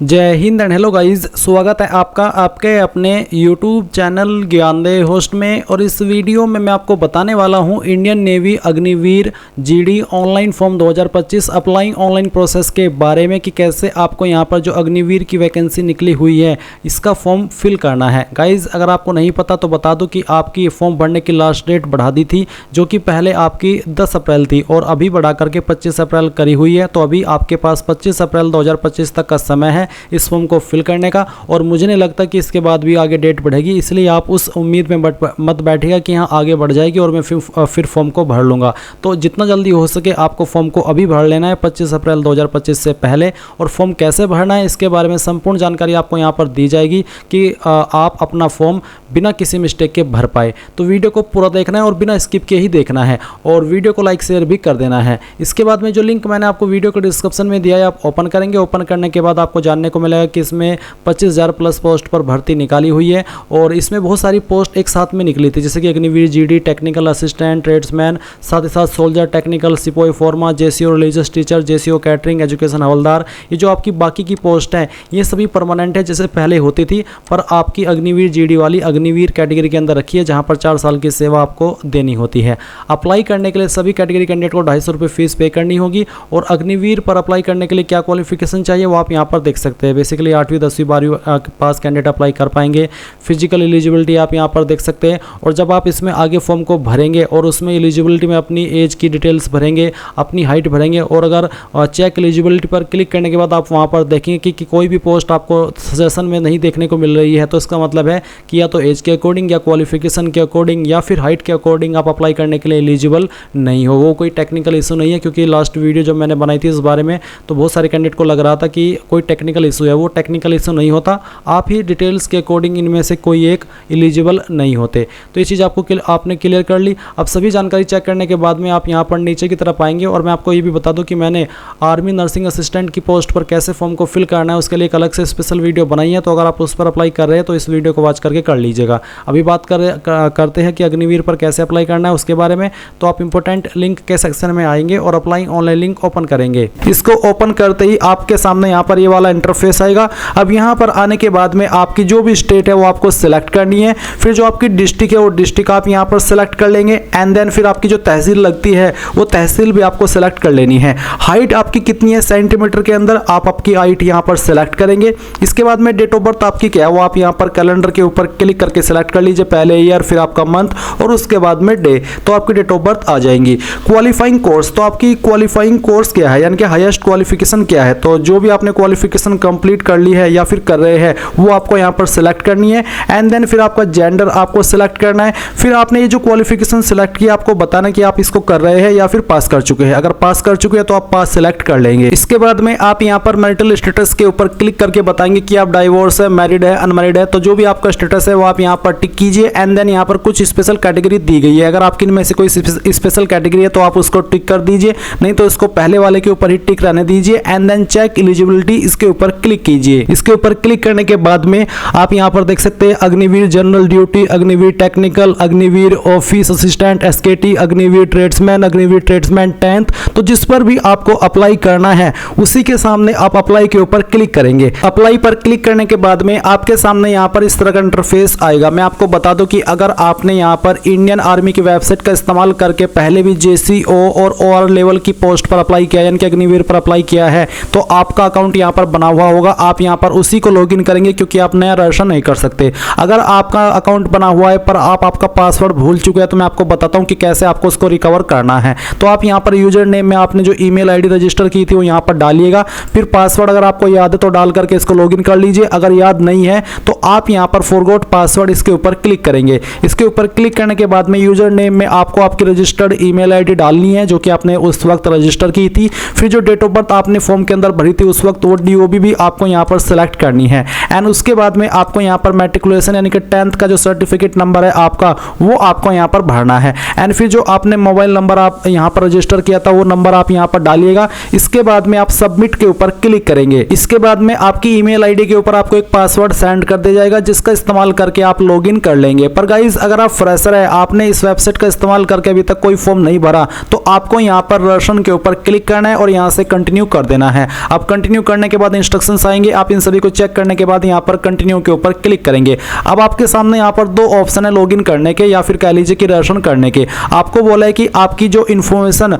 जय Hind and hello guys, स्वागत है आपका आपके अपने YouTube चैनल ज्ञानदेह होस्ट में। और इस वीडियो में मैं आपको बताने वाला हूं Indian navy Agniveer GD online form 2025 applying online process के बारे में कि कैसे आपको यहां पर जो अग्निवीर की वैकेंसी निकली हुई है इसका फॉर्म फिल करना है। गाइस अगर आपको नहीं पता तो बता दूं कि आपकी फॉर्म भरने की लास्ट डेट बढ़ा दी थी, जो कि पहले आपकी 10 अप्रैल थी और अभी बढ़ा करके 25 अप्रैल करी हुई है। तो अभी आपके पास 25 अप्रैल 2025 तक का समय है इस फॉर्म को फिल करने का। और मुझे नहीं लगता कि इसके बाद भी आगे डेट बढ़ेगी, इसलिए आप उस उम्मीद में मत बैठिएगा कि हाँ आगे बढ़ जाएगी और मैं फिर फॉर्म को भर लूँगा। तो जितना जल्दी हो सके आपको फॉर्म को अभी भर लेना है 25 अप्रैल 2025 से पहले। और फॉर्म कैसे भरना है इसके बारे में संपूर्ण जानकारी आपको यहाँ पर दी जाएगी कि आप अपना फॉर्म बिना किसी मिस्टेक के भर पाए। तो वीडियो को पूरा देखना है और बिना स्किप के ही देखना है और वीडियो को लाइक शेयर भी कर देना है। इसके बाद में जो लिंक मैंने आपको वीडियो के डिस्क्रिप्शन में दिया है आप ओपन करेंगे। ओपन करने के बाद आपको जानने को मिलेगा कि इसमें 25,000 प्लस पोस्ट पर भर्ती निकाली हुई है और इसमें बहुत सारी पोस्ट एक साथ में निकली थी, जैसे कि Agniveer GD, technical assistant, tradesman, साथ ही साथ सोल्जर, टेक्निकल सिपाही pharma, JCO religious teacher, JCO catering, education हवलदार। ये जो आपकी बाकी की पोस्ट हैं ये सभी परमानेंट है जैसे पहले होती थी, पर आपकी अग्निवीर जीडी वाली अग्निवीर कैटेगरी के अंदर रखी है जहाँ पर 4 साल की सेवा आपको देनी होती है। अप्लाई करने के लिए सभी कैटेगरी कैंडिडेट को 250 रुपये फीस पे करनी होगी। और अग्निवीर पर अप्लाई करने के लिए क्या क्वालिफिकेशन चाहिए वो आप यहाँ पर देख सकते हैं। बेसिकली 8वीं 10वीं 12वीं पास कैंडिडेट अप्लाई कर पाएंगे। फिजिकल एलिजिबिलिटी आप यहाँ पर देख सकते हैं। और जब आप इसमें आगे फॉर्म को भरेंगे और उसमें एलिजिबिलिटी में अपनी एज की डिटेल्स भरेंगे, अपनी हाइट भरेंगे और अगर चेक एलिजिबिलिटी पर क्लिक करने के बाद आप वहाँ पर देखेंगे कि कोई भी पोस्ट आपको सजेशन में नहीं देखने को मिल रही है, तो इसका मतलब है कि या तो एज के अकॉर्डिंग या क्वालिफिकेशन के अकॉर्डिंग या फिर हाइट के अकॉर्डिंग आप अप्लाई करने के लिए एलिजिबल नहीं हो। वो कोई टेक्निकल इशू नहीं है, क्योंकि लास्ट वीडियो जब मैंने बनाई थी इस बारे में तो बहुत सारे कैंडिडेट को लग रहा था कि कोई टेक्निकल इशू है। वो टेक्निकल इशू नहीं होता, आप ही डिटेल्स के अकॉर्डिंग इनमें से कोई एक एलिजिबल नहीं होते। तो ये चीज़ आपने क्लियर कर ली। अब सभी जानकारी चेक करने के बाद में आप यहाँ पर नीचे की तरफ आएंगे और मैं आपको ये भी बता दूं कि मैंने आर्मी नर्सिंग असिस्टेंट की पोस्ट पर कैसे फॉर्म को फिल करना है उसके लिए एक अलग से स्पेशल वीडियो बनाई है। तो अगर आप उस पर अप्लाई कर रहे हैं तो इस वीडियो को वॉच करके कर लीजिएगा। अभी बात करते हैं कि अग्निवीर पर कैसे अप्लाई करना है उसके बारे में। तो आप इंपॉर्टेंट लिंक के सेक्शन में आएंगे और अप्लाई ऑनलाइन लिंक ओपन करेंगे। इसको ओपन करते ही आपके सामने यहाँ पर ये वाला इंटरफेस आएगा। अब यहाँ पर आने के बाद में आपकी जो भी स्टेट है वो आपको सिलेक्ट करनी है। फिर जो आपकी डिस्ट्रिक्ट है वो डिस्ट्रिक्ट आप यहाँ पर सिलेक्ट कर लेंगे एंड देन फिर आपकी जो तहसील लगती है वो तहसील भी आपको सिलेक्ट कर लेनी है। हाइट आपकी कितनी है सेंटीमीटर के अंदर, आप आपकी हाइट यहाँ पर सिलेक्ट करेंगे। इसके बाद में डेट ऑफ बर्थ आपकी क्या है वो आप यहाँ पर कैलेंडर के ऊपर क्लिक करके सिलेक्ट कर लीजिए, पहले ईयर फिर आपका मंथ और उसके बाद में डे, तो आपकी डेट ऑफ बर्थ आ जाएंगी। क्वालिफाइंग कोर्स, तो आपकी क्वालिफाइंग कोर्स क्या है यानी कि हाईएस्ट क्वालिफिकेशन क्या है। तो जो भी आपने क्वालिफिकेशन कंप्लीट कर ली है या फिर कर रहे हैं वो आपको यहाँ पर सिलेक्ट करनी है एंड देन फिर आपका जेंडर आपको सिलेक्ट करना है। फिर आपने ये जो क्वालिफिकेशन सिलेक्ट किया आपको बताना कि आप इसको कर रहे हैं या फिर पास कर चुके हैं। अगर पास कर चुके हैं तो आप पास सिलेक्ट कर लेंगे। इसके बाद में आप यहाँ पर मैरिटल स्टेटस के ऊपर क्लिक करके बताएंगे कि आप डाइवोर्स है, मैरिड है, अनमैरिड है। तो जो भी आपका स्टेटस है वो आप यहाँ पर टिक कीजिए एंड देन यहाँ पर कुछ स्पेशल कैटेगरी दी गई है। अगर आपकी इनमें से कोई स्पेशल कैटेगरी है तो आप उसको टिक कर दीजिए, नहीं तो इसको पहले वाले के ऊपर ही टिक रहने दीजिए एंड देन चेक एलिजिबिलिटी इसके ऊपर क्लिक कीजिए। इसके ऊपर क्लिक करने के बाद में आप यहाँ पर देख सकते हैं Agniveer general duty, Agniveer technical, Agniveer office assistant, SKT, Agniveer tradesman, Agniveer tradesman 10th। तो जिस पर भी आपको अप्लाई करना है उसी के सामने आप अप्लाई के ऊपर क्लिक करेंगे। अप्लाई पर क्लिक करने के बाद में आपके सामने यहाँ पर इस तरह का इंटरफेस आएगा। मैं आपको बता दूं कि अगर आपने यहाँ पर इंडियन आर्मी की वेबसाइट का इस्तेमाल करके पहले भी जेसीओ और ओआर लेवल की पोस्ट पर अप्लाई किया यानी कि अग्निवीर पर अप्लाई किया है तो आपका अकाउंट यहाँ पर बना हुआ होगा। आप यहाँ पर उसी को लॉगिन करेंगे क्योंकि आप नया रजिस्टर नहीं कर सकते। अगर आपका अकाउंट बना हुआ है पर आप आपका पासवर्ड भूल चुके हैं तो मैं आपको बताता हूँ कि कैसे आपको उसको रिकवर करना है। तो आप यहाँ पर यूजर नेम में आपने जो ईमेल आईडी रजिस्टर की थी वो यहाँ पर डालिएगा। फिर पासवर्ड अगर आपको याद है तो डाल करके इसको लॉगिन कर लीजिए। अगर याद नहीं है तो आप यहाँ पर फॉरगॉट पासवर्ड इसके ऊपर क्लिक करेंगे। इसके ऊपर क्लिक करने के बाद में यूजर नेम में आपको आपकी रजिस्टर्ड ईमेल आईडी डालनी है जो कि आपने उस वक्त रजिस्टर की थी। फिर जो डेट ऑफ बर्थ आपने फॉर्म के अंदर भरी थी उस वक्त वो DOB भी आपको यहाँ पर सिलेक्ट करनी है एंड उसके बाद में आपको यहाँ पर मैट्रिकुलेशन यानी कि 10th का जो सर्टिफिकेट नंबर है आपका, वो आपको यहाँ पर भरना है। एंड फिर जो आपने मोबाइल नंबर आप यहाँ पर रजिस्टर किया था वो नंबर आप यहाँ पर डालिएगा। इसके बाद में आप सबमिट के ऊपर क्लिक करेंगे। इसके बाद में आपकी ईमेल आईडी के ऊपर आपको एक पासवर्ड सेंड कर दिया जाएगा, जिसका इस्तेमाल करके आप लॉगिन कर लेंगे। पर गाइज अगर आप फ्रेशर है, आपने इस वेबसाइट का इस्तेमाल करके अभी तक कोई फॉर्म नहीं भरा, तो आपको यहाँ पर रजिस्ट्रेशन के ऊपर क्लिक करना है और यहाँ से कंटिन्यू कर देना है। अब कंटिन्यू करने के बाद इंस्ट्रक्शंस आएंगे, आप इन सभी को चेक करने के बाद यहाँ पर कंटिन्यू के ऊपर क्लिक करेंगे। अब आपके सामने यहाँ पर दो ऑप्शन है लॉगिन करने के या फिर कह लीजिए कि रजिस्ट्रेशन करने के। आपको बोला है कि आपकी जो इन्फॉर्मेशन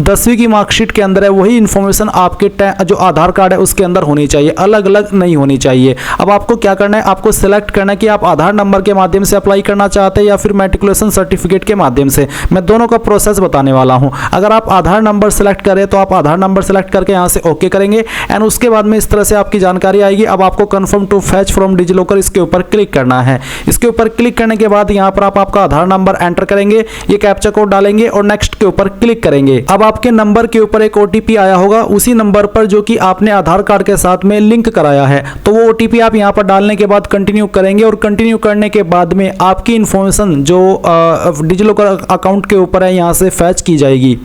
10वीं की मार्कशीट के अंदर है वही इन्फॉर्मेशन आपके जो आधार कार्ड है उसके अंदर होनी चाहिए, अलग अलग नहीं होनी चाहिए। अब आपको क्या करना है, आपको सिलेक्ट करना है कि आप आधार नंबर के माध्यम से अप्लाई करना चाहते हैं या फिर मैट्रिकुलेशन सर्टिफिकेट के माध्यम से। मैं दोनों का प्रोसेस बताने वाला हूं। अगर आप आधार नंबर सेलेक्ट करें तो आप आधार नंबर सेलेक्ट करके यहां से ओके करेंगे एंड उसके बाद में इस तरह से आपकी जानकारी आएगी। अब आपको confirm to fetch from DigiLocker इसके ऊपर क्लिक करना है। इसके ऊपर क्लिक करने के बाद यहां पर आप आपका आधार नंबर एंटर करेंगे, ये कैप्चा कोड डालेंगे और नेक्स्ट के ऊपर क्लिक करेंगे। अब आपके नंबर के ऊपर एक ओटीपी आया होगा, उसी नंबर पर जो कि आपने आधार कार्ड के साथ में लिंक कराया है, तो वो ओटीपी आप यहां पर डालने के बाद कंटिन्यू करेंगे और कंटिन्यू करने के बाद में आपकी इंफॉर्मेशन जो डिजिलॉकर अकाउंट के ऊपर है यहां से फैच की जाएगी।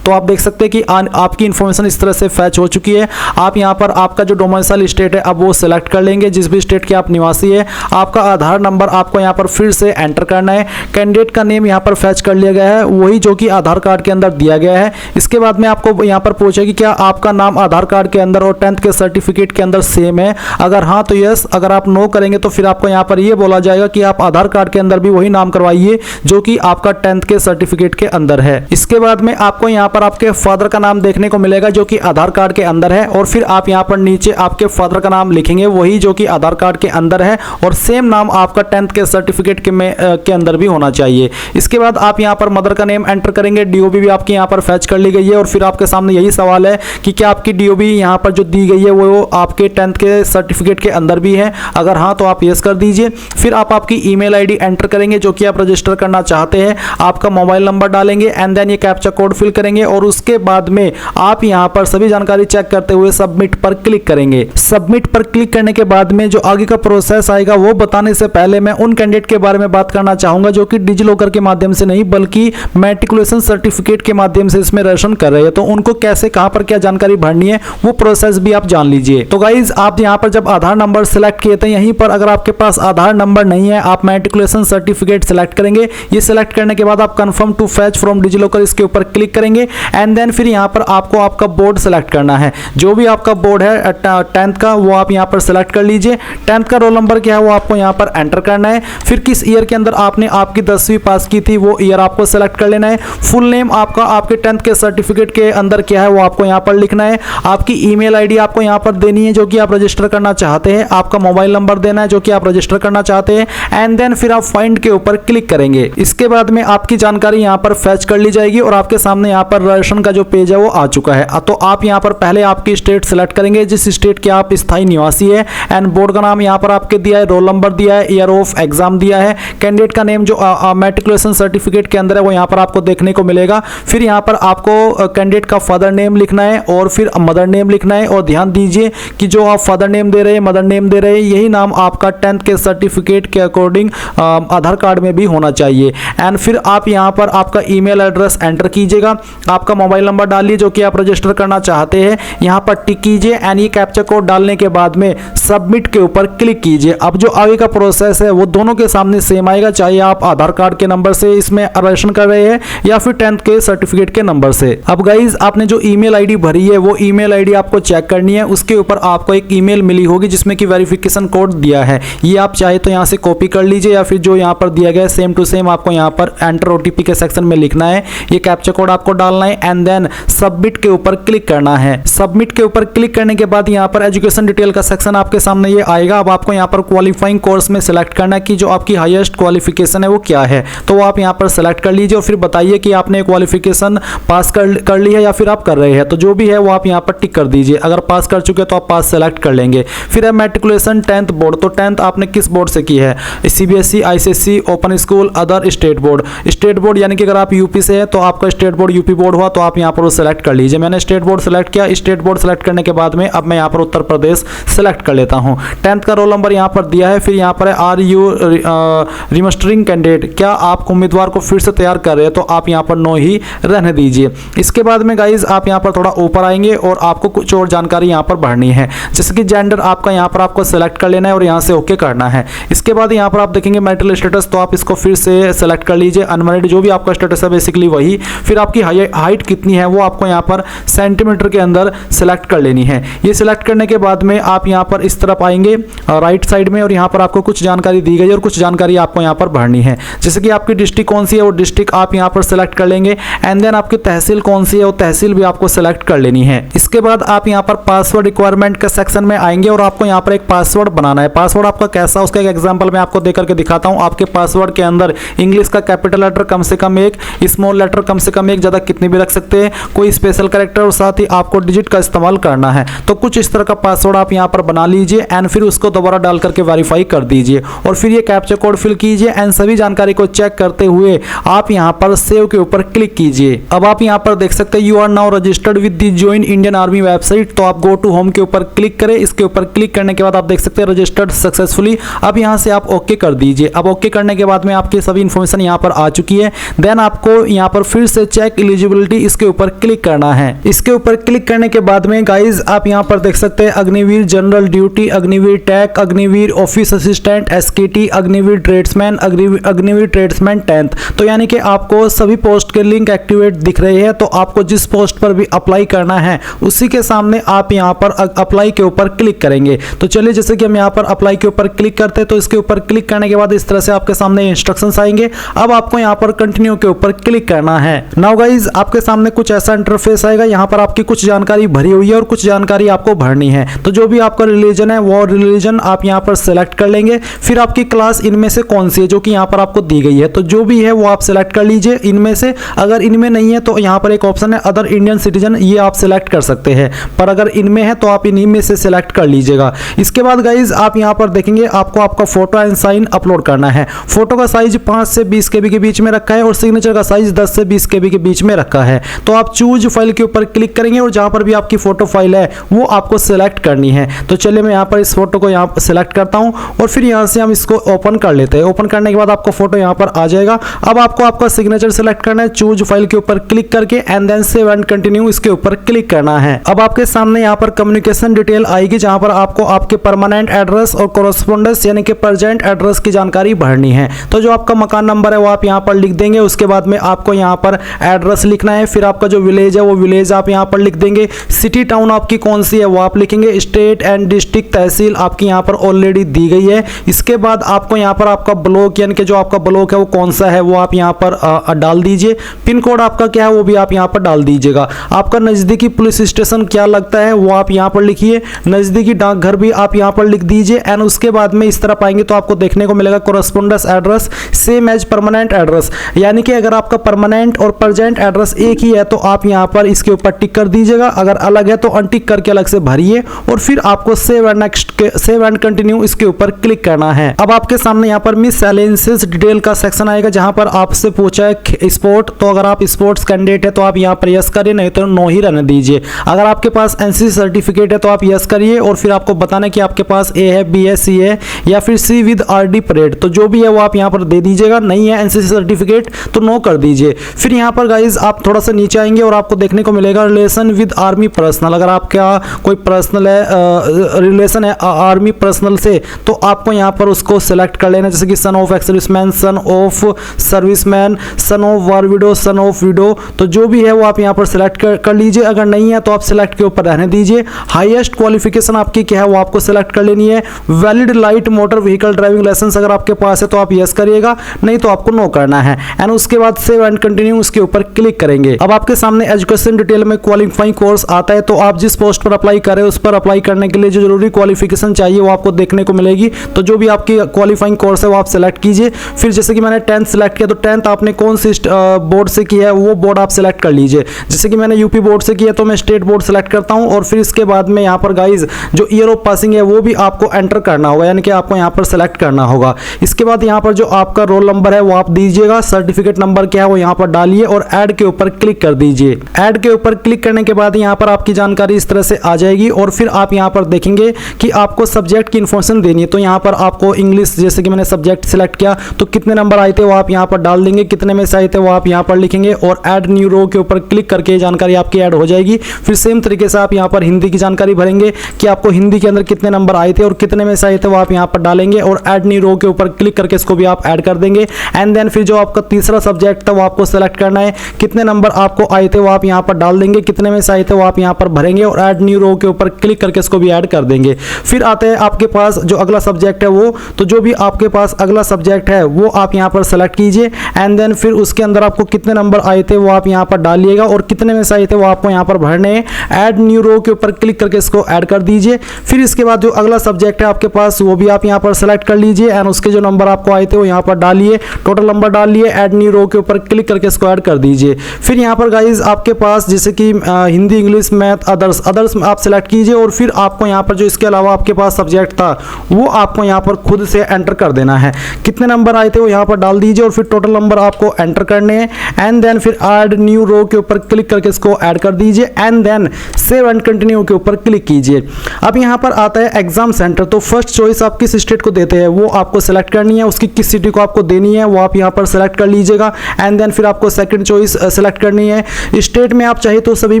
तो आप देख सकते हैं कि आपकी इंफॉर्मेशन इस तरह से फैच हो चुकी है। आप यहां पर आपका जो डोमिसाइल स्टेट है अब वो सिलेक्ट कर लेंगे, जिस भी स्टेट के आप निवासी है। आपका आधार नंबर आपको यहां पर फिर से एंटर करना है। कैंडिडेट का नेम यहां पर फैच कर लिया गया है, वही जो कि आधार कार्ड के अंदर दिया गया है। इसके बाद में आपको यहां पर पूछेगी क्या आपका नाम आधार कार्ड के अंदर और 10th के सर्टिफिकेट के अंदर सेम है। अगर हाँ तो यस, अगर आप नो करेंगे तो फिर आपको यहां पर यह बोला जाएगा कि आप आधार कार्ड के अंदर भी वही नाम करवाइए जो कि आपका 10th के सर्टिफिकेट के अंदर है। इसके बाद में आपको यहां पर आपके फादर का नाम देखने को मिलेगा जो कि आधार कार्ड के अंदर है और फिर आप यहां पर नीचे आपके फादर का नाम लिखेंगे वही जो कि आधार कार्ड के अंदर है और सेम नाम आपका 10th के सर्टिफिकेट के अंदर भी होना चाहिए। इसके बाद आप यहां पर मदर का नेम एंटर करेंगे। डीओबी भी आपकी यहां पर फैच कर ली गई है और फिर आपके सामने यही सवाल है कि क्या आपकी डीओबी यहां पर जो दी गई है वो आपके 10th के सर्टिफिकेट के अंदर भी है। अगर हाँ तो आप यस कर दीजिए। फिर आप आपकी ईमेल आईडी एंटर करेंगे जो कि आप रजिस्टर करना चाहते हैं। आपका मोबाइल नंबर डालेंगे एंड देन ये कैप्चा कोड फिल करेंगे और उसके बाद में आप यहां पर सभी जानकारी चेक करते हुए सबमिट पर क्लिक करेंगे। सबमिट पर क्लिक करने के बाद में जो आगे का प्रोसेस आएगा वो बताने से पहले मैं उन कैंडिडेट के बारे में बात करना चाहूंगा जो कि डिजिलॉकर के माध्यम से नहीं बल्कि मैट्रिकुलेशन सर्टिफिकेट के माध्यम से इसमें रजिस्ट्रेशन कर रहे हैं। तो उनको कैसे कहां पर क्या जानकारी भरनी है वो प्रोसेस भी आप जान लीजिए। तो गाइज आप यहां पर जब आधार नंबर सेलेक्ट किए थे यहीं पर अगर आपके पास आधार नंबर नहीं है आप मैट्रिकुलेशन सर्टिफिकेट सेलेक्ट करेंगे। ये सेलेक्ट करने के बाद आप confirm to fetch from DigiLocker इसके ऊपर क्लिक करेंगे एंड देन फिर यहां पर आपको आपका बोर्ड सेलेक्ट करना है। जो भी आपका बोर्ड है 10th का वो आप यहां पर सेलेक्ट कर लीजिए। 10th का रोल नंबर क्या है वो आपको यहां पर एंटर करना है। फिर किस ईयर के अंदर आपने आपकी 10वीं पास की थी वो ईयर आपको सेलेक्ट कर लेना है। फुल नेम आपका आपके 10th के सर्टिफिकेट के अंदर क्या है वो आपको यहां पर लिखना है। आपकी ईमेल आईडी आपको यहां पर देनी है जो कि आप रजिस्टर करना चाहते हैं। आपका मोबाइल नंबर देना है जो कि आप रजिस्टर करना चाहते हैं एंड देन फिर आप फाइंड के ऊपर क्लिक करेंगे। इसके बाद में आपकी जानकारी यहां पर फैच कर ली जाएगी और आपके सामने यहां पर रजिस्ट्रेशन का जो पेज है वो आ चुका है। तो आप यहां पर पहले आपकी स्टेट सेलेक्ट करेंगे जिस स्टेट के आप स्थायी निवासी है एंड बोर्ड का नाम यहां पर आपके दिया है, रोल नंबर दिया है, ईयर ऑफ एग्जाम दिया है। कैंडिडेट का नेम जो मैट्रिकुलेशन सर्टिफिकेट के अंदर है वो यहां पर आपको देखने को मिलेगा। फिर यहां पर आपको कैंडिडेट का फादर नेम लिखना है और फिर मदर नेम लिखना है और ध्यान दीजिए कि जो आप फादर नेम दे रहे हैं मदर नेम दे रहे हैं यही नाम आपका 10th के सर्टिफिकेट के अकॉर्डिंग आधार कार्ड में भी होना चाहिए। एंड फिर आप यहां पर आपका ईमेल एड्रेस एंटर कीजिएगा। आपका मोबाइल नंबर डालिए जो कि आप रजिस्टर करना चाहते हैं, यहां पर टिक कीजिए एंड ये कैप्चा कोड डालने के बाद में सबमिट के ऊपर क्लिक कीजिए। अब जो आगे का प्रोसेस है वो दोनों के सामने सेम आएगा, चाहे आप आधार कार्ड के नंबर से इसमें रजिस्ट्रेशन कर रहे हैं या फिर 10th के सर्टिफिकेट के नंबर से। अब गाइज आपने जो ईमेल आईडी भरी है वो ईमेल आईडी आपको चेक करनी है। उसके ऊपर आपको एक ईमेल मिली होगी जिसमें कि वेरिफिकेशन कोड दिया है। ये आप चाहे तो यहां से कॉपी कर लीजिए या फिर जो यहां पर दिया गया है सेम टू सेम आपको यहां पर एंटर ओटीपी के सेक्शन में लिखना है। ये कैप्चा कोड आपको डालना है एंड देन सबमिट के ऊपर क्लिक करना है। सबमिट के ऊपर क्लिक करने के बाद यहां पर एजुकेशन डिटेल का सेक्शन आपके सामने ये आएगा। अब आपको यहां पर क्वालिफाइंग कोर्स में सिलेक्ट करना है कि जो आपकी हाईएस्ट क्वालिफिकेशन है वो क्या है। तो वो आप यहां पर सिलेक्ट कर लीजिए और फिर बताइए कि आपने क्वालिफिकेशन पास कर ली है या फिर आप कर रहे हैं। तो जो भी है वो आप यहां पर टिक कर दीजिए। अगर पास कर चुके तो आप पास सेलेक्ट कर लेंगे। फिर है मैट्रिकुलेशन 10th बोर्ड, तो 10th आपने किस बोर्ड से की है, CBSE, ICSE, open school, other state board. State board यानी कि अगर आप यूपी से है तो आपका स्टेट बोर्ड यूपी बोर्ड हुआ तो आप यहाँ पर वो सेलेक्ट कर लीजिए। मैंने स्टेट बोर्ड सेलेक्ट किया। स्टेट बोर्ड सेलेक्ट करने के बाद में अब मैं यहाँ पर उत्तर प्रदेश सेलेक्ट कर लेता हूँ। 10th का रोल नंबर यहाँ पर दिया है। फिर यहाँ पर आर यू रिमस्टरिंग कैंडिडेट, क्या आप उम्मीदवार को फिर से तैयार कर रहे हैं, तो आप यहाँ पर नो ही रहने दीजिए। इसके बाद में गाइज आप यहाँ पर थोड़ा ऊपर आएंगे और आपको कुछ और जानकारी यहाँ पर भरनी है, जैसे कि जेंडर आपका यहाँ पर आपको सेलेक्ट कर लेना है और यहाँ से ओके करना है। इसके बाद यहाँ पर आप देखेंगे मैरिटल स्टेटस, तो आप इसको फिर से सेलेक्ट कर लीजिए। अनमैरिड जो भी आपका स्टेटस है बेसिकली वही। फिर आपकी हाइट कितनी है वो आपको यहाँ पर सेंटीमीटर के अंदर सेलेक्ट कर लेनी है। ये सिलेक्ट करने के बाद में आप यहाँ पर इस तरफ आएंगे राइट साइड में और यहाँ पर आपको कुछ जानकारी दी गई और कुछ जानकारी आपको यहाँ पर भरनी है, जैसे कि आपकी डिस्ट्रिक्ट कौन सी है वो डिस्ट्रिक्ट आप यहाँ पर सेलेक्ट कर लेंगे। एंड देन आपकी तहसील कौन सी है वो तहसील भी आपको सेलेक्ट कर लेनी है। इसके बाद आप यहाँ पर पासवर्ड रिक्वायरमेंट के सेक्शन में आएंगे और आपको यहाँ पर एक पासवर्ड बनाना है। पासवर्ड आपका कैसा, उसका एक एग्जांपल मैं आपको देकर के दिखाता हूँ। आपके पासवर्ड के अंदर इंग्लिश का कैपिटल लेटर कम से कम एक, स्मॉल लेटर कम से कम एक, ज़्यादा कितने भी रख सकते हैं, कोई स्पेशल कैरेक्टर और साथ ही आपको डिजिट का इस्तेमाल करना है। तो कुछ इस तरह का पासवर्ड आप यहाँ पर बना लीजिए एंड फिर उसको दोबारा डाल करके वेरीफाई कर दीजिए और फिर ये कैप्चा कोड फिल कीजिए एंड सभी जानकारी को चेक करते हुए आप यहाँ पर सेव के ऊपर क्लिक कीजिए। अब आप यहाँ पर देख सकते हैं you are now registered with the join Indian army website. तो आप गो टू होम के ऊपर क्लिक करें। इसके ऊपर क्लिक करने के बाद आप देख सकते हैं रजिस्टर्ड सक्सेसफुली। अब यहाँ से आप ओके कर दीजिए। अब ओके करने के बाद में आपकी सभी इंफॉर्मेशन यहाँ पर आ चुकी है। देन आपको यहाँ पर फिर से चेक एलिजिबिलिटी इसके ऊपर क्लिक करना है। इसके ऊपर क्लिक करने के बाद में गाइज आप यहाँ पर देख सकते हैं Agniveer general duty, Agniveer tech, Agniveer office assistant, SKT, Agniveer tradesman, Agniveer tradesman 10th। तो यानी कि आपको सभी पोस्ट के लिंक एक्टिवेट दिख रहे हैं। तो आपको जिस पोस्ट पर भी अप्लाई करना है उसी के सामने आप यहाँ पर अप्लाई के ऊपर क्लिक करेंगे। तो चलिए जैसे कि हम यहाँ पर अप्लाई के ऊपर क्लिक करते हैं तो इसके ऊपर क्लिक करने के बाद इस तरह से आपके सामने इंस्ट्रक्शंस आएंगे। अब आपको यहाँ पर कंटिन्यू के ऊपर क्लिक करना है। नाउ गाइज आपके सामने कुछ ऐसा इंटरफेस आएगा। यहाँ पर आपकी कुछ जानकारी भरी हुई है और कुछ जानकारी आपको भरनी है। तो जो भी आपका रिलीजन है वो रिलीजन आप यहाँ पर सेलेक्ट कर लेंगे। फिर आपकी क्लास इनमें से कौन सी है जो कि यहाँ पर आपको दी गई है, तो जो भी है वो आप सेलेक्ट कर लीजिए इनमें से। अगर इनमें नहीं है तो यहाँ पर एक ऑप्शन है अदर इंडियन सिटीजन, ये आप सेलेक्ट कर सकते हैं, पर अगर इनमें है तो आप इन्हीं में से सेलेक्ट कर लीजिएगा। इसके बाद गाइज आप यहाँ पर देखेंगे आपको आपका फोटो एंड साइन अपलोड करना है। फोटो का साइज 5 से 20 KB के बीच में रखा है और सिग्नेचर का साइज 10 से 20 KB के बीच में रखा है। तो आप चूज फाइल के ऊपर क्लिक करेंगे और जहां पर भी आपकी फोटो फाइल है वो आपको सेलेक्ट करनी है। तो चलिए मैं यहाँ पर इस फोटो को यहाँ पर सेलेक्ट करता हूँ और फिर यहाँ से हम इसको ओपन कर लेते हैं। ओपन करने के बाद आपको फोटो यहाँ पर आ जाएगा। अब आपको आपका सिग्नेचर सेलेक्ट करना है। चूज फाइल के ऊपर क्लिक करके and then save and continue इसके ऊपर क्लिक करना है। अब आपके सामने यहाँ पर कम्युनिकेशन डिटेल आएगी जहां पर आपको आपके परमानेंट एड्रेस और कोरेस्पोंडेंस यानी कि प्रेजेंट एड्रेस की जानकारी भरनी है। तो जो आपका मकान नंबर है वो आप यहाँ पर लिख देंगे। उसके बाद में आपको यहाँ पर एड्रेस लिखना है। फिर आपका जो विलेज है वो विलेज आप यहाँ पर लिख देंगे। सिटी टाउन आपकी कौन सी है वो आप लिखेंगे। स्टेट एंड डिस्ट्रिक्ट तहसील आपकी यहाँ पर ऑलरेडी दी गई है। इसके बाद आपको यहाँ पर आपका ब्लॉक यानी कि जो आपका ब्लॉक है वो कौन सा है वो आप यहाँ पर डाल दीजिए। पिन कोड आपका क्या है वो भी आप यहाँ पर डाल दीजिएगा। आपका नज़दीकी पुलिस स्टेशन क्या लगता है वो आप यहाँ पर लिखिए। नज़दीकी डाकघर भी आप यहाँ पर लिख दीजिए। एंड उसके बाद में इस तरह पाएंगे तो आपको देखने को मिलेगा correspondence address same as permanent address, यानी कि अगर आपका परमानेंट और प्रेजेंट एड्रेस एक ही है तो आप यहाँ पर इसके ऊपर टिक कर दीजिएगा। अगर अलग है तो अनटिक करके अलग से भरिए और फिर आपको save and next save and continue इसके ऊपर क्लिक करना है। अब आपके सामने यहाँ पर मिससेलेनियस डिटेल का सेक्शन आएगा जहां पर आपसे पूछा है स्पोर्ट। तो अगर आप स्पोर्ट्स कैंडिडेट है तो आप यहाँ पर यस करिए, नहीं तो नो ही रहने दीजिए। अगर आपके पास एनसीसी सर्टिफिकेट है तो आप यस करिए और फिर आपको बताना कि आपके पास ए है, बी है, सी है या फिर सी विद आरडी परेड, तो जो भी है वो आप यहाँ पर दे दीजिएगा। नहीं है एनसीसी सर्टिफिकेट तो नो कर दीजिए। फिर यहाँ पर गाइज आप थोड़ा सा नीचे आएंगे और आपको देखने को मिलेगा रिलेशन विद आर्मी पर्सनल। अगर आपका कोई पर्सनल है रिलेशन है आर्मी पर्सनल से तो आपको यहाँ पर उसको सेलेक्ट कर लेना, जैसे कि son of ex serviceman, son of serviceman, son of war window, son of window, तो जो भी है वो आप यहाँ पर सेलेक्ट कर लीजिए। अगर नहीं है तो आप सेलेक्ट के ऊपर रहने दीजिए। हाईएस्ट क्वालिफिकेशन आपकी क्या है वो आपको सेलेक्ट कर लेनी है। Valid light motor vehicle driving licence अगर आपके पास है तो आप यस करिएगा, नहीं तो आपको नो करना है। एंड उसके बाद सेव एंड कंटिन्यू उसके ऊपर क्लिक करेंगे। अब आपके सामने एजुकेशन डिटेल में क्वालिफाइंग कोर्स आता है। तो आप जिस पोस्ट पर अप्लाई करें उस पर अप्लाई करने के लिए जो जरूरी क्वालिफिकेशन चाहिए वो आपको देखने को मिलेगी। तो जो भी आपकी क्वालिफाइंग कोर्स है वो आप सेलेक्ट कीजिए। फिर जैसे कि मैंने 10th सेलेक्ट किया तो 10th आपने कौन सी बोर्ड से किया है वो बोर्ड आप सेलेक्ट कर लीजिए। जैसे कि मैंने यूपी बोर्ड से किया तो मैं स्टेट बोर्ड सेलेक्ट करता हूं और फिर इसके बाद में यहाँ पर गाइज जो ईयर ऑफ पासिंग है वो भी आपको एंटर करना होगा, यानी कि आपको यहाँ पर सेलेक्ट करना होगा। इसके बाद यहाँ पर जो आपका रोल नंबर है वो आप दीजिएगा। सर्टिफिकेट नंबर क्या है वो यहाँ पर डालिए और ऐड के ऊपर क्लिक कर दीजिए। ऐड के ऊपर क्लिक करने के बाद यहाँ पर आपकी जानकारी इस तरह से आ जाएगी और फिर आप यहाँ पर देखेंगे कि आपको सब्जेक्ट की इन्फॉर्मेशन देनी है। तो यहाँ पर आपको इंग्लिश, जैसे कि मैंने सब्जेक्ट सिलेक्ट किया, तो कितने नंबर आए थे वो आप यहाँ पर डाल देंगे, कितने में से आए थे वो आप यहाँ पर लिखेंगे और ऐड न्यू रो के ऊपर क्लिक करके जानकारी आपकी ऐड हो जाएगी। फिर सेम तरीके से आप यहाँ पर हिंदी की जानकारी भरेंगे कि आपको हिंदी के अंदर कितने नंबर आए थे और कितने में से आए थे वो आप यहाँ पर डालेंगे और ऐड न्यू रो के ऊपर क्लिक करके इसको भी आप ऐड कर देंगे। एंड देन फिर जो आपका तीसरा सब्जेक्ट था वो आपको सेलेक्ट करना है, कितने नंबर आपको आए थे वो आप यहाँ पर डाल देंगे, कितने में से आए थे वो आप यहाँ पर भरेंगे और ऐड न्यू रो के ऊपर क्लिक करके इसको भी ऐड कर देंगे। फिर आते हैं आपके पास जो अगला सब्जेक्ट है वो, तो जो भी आपके पास अगला सब्जेक्ट है वो आप यहाँ पर सेलेक्ट कीजिए। एंड देन फिर उसके अंदर आपको कितने नंबर आए थे वो आप यहाँ पर डालिएगा और कितने में से आए थे वो आपको यहाँ पर भरने हैं। ऐड न्यू रो के ऊपर क्लिक करके इसको ऐड कर दीजिए। फिर इसके बाद जो अगला सब्जेक्ट है आपके पास वो भी आप यहाँ पर सेलेक्ट कर लीजिए एंड उसके जो नंबर आपको आए थे वो यहाँ पर डालिए, टोटल नंबर डालिए, ऐड न्यू रो के ऊपर क्लिक करके इसको ऐड कर दीजिए। फिर यहाँ पर गाइज आपके पास जैसे कि हिंदी, इंग्लिश, मैथ, अदर्स आप सेलेक्ट कीजिए और फिर आपको यहाँ पर जो इसके अलावा आपके पास सब्जेक्ट था वो आपको यहाँ पर खुद से एंटर कर देना है। कितने नंबर आए थे वो यहाँ पर डाल दीजिए और फिर टोटल नंबर आपको एंटर करने हैं। एंड देन फिर ऐड न्यू रो के ऊपर क्लिक करके इसको ऐड कर दीजिए and then save and continue के ऊपर क्लिक कीजिए। अब यहाँ पर आता है एग्जाम सेंटर। तो फर्स्ट चॉइस आप किस स्टेट को देते हैं वो आपको सेलेक्ट करनी है, उसकी किस सिटी को आपको देनी है वो आप यहाँ पर सेलेक्ट कर लीजिएगा। एंड देन फिर आपको सेकंड चॉइस सेलेक्ट करनी है। स्टेट में आप चाहे तो सभी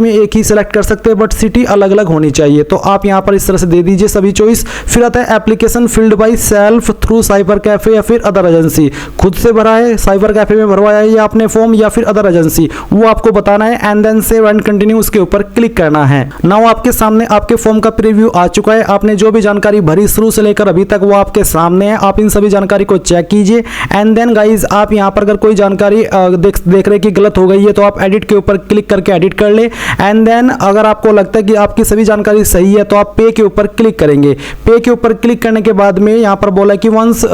में एक ही सेलेक्ट कर सकते हैं बट सिटी अलग अलग होनी चाहिए, तो आप यहाँ पर इस तरह से दे दीजिए सभी चॉइस। फिर आता है application filled by self through cyber cafe या फिर अदर एजेंसी, खुद से भरा है, साइबर कैफे में भरवाया है या आपने फॉर्म या फिर अदर एजेंसी, वो आपको बताना है। And then save and continue उसके ऊपर क्लिक करना है। नाउ आपके सामने आपके फॉर्म का प्रीव्यू आ चुका है। आपने जो भी जानकारी भरी शुरू से लेकर अभी तक वो आपके सामने है। आप इन सभी जानकारी को चेक कीजिए। एंड देन गाइज आप यहाँ पर अगर कोई जानकारी देख रहे कि गलत हो गई है तो आप एडिट के ऊपर क्लिक करके एडिट कर ले। एंड देन अगर आपको लगता है कि आपकी सभी जानकारी सही है तो आप पे के ऊपर क्लिक करेंगे। पे के ऊपर क्लिक करने के बाद में यहाँ पर बोला कि once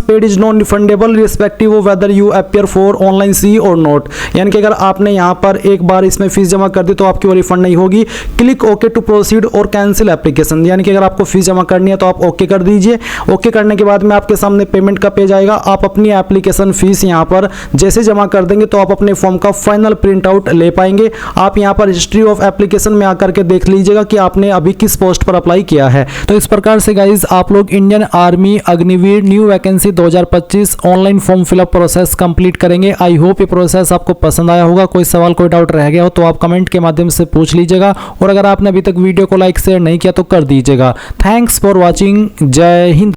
paid is non refundable respective of whether you appear for online C और नॉट, यानी कि अगर आपने यहाँ पर एक बार इसमें फीस जमा कर दी तो आपकी वो रिफंड नहीं होगी। क्लिक ओके टू प्रोसीड और कैंसिल एप्लीकेशन, यानी कि अगर आपको फीस जमा करनी है तो आप ओके कर दीजिए। ओके करने के बाद में आपके सामने पेमेंट का पेज आएगा। आप अपनी एप्लीकेशन फीस यहाँ पर जैसे जमा कर देंगे तो आप अपने फॉर्म का फाइनल प्रिंट आउट ले पाएंगे। आप यहाँ पर हिस्ट्री ऑफ एप्लीकेशन में आकर के देख लीजिएगा कि आपने अभी किस पोस्ट पर अप्लाई किया है। तो इस प्रकार से गाइज आप लोग Indian army Agniveer new vacancy 2025 online form fill up process complete करेंगे। आई होप ये प्रोसेस आपको पसंद आया होगा। कोई सवाल, कोई डाउट रह गया हो तो आप कमेंट के माध्यम से पूछ लीजिएगा और अगर आपने अभी तक वीडियो को लाइक शेयर नहीं किया तो कर दीजिएगा। Thanks for watching. जय हिंद।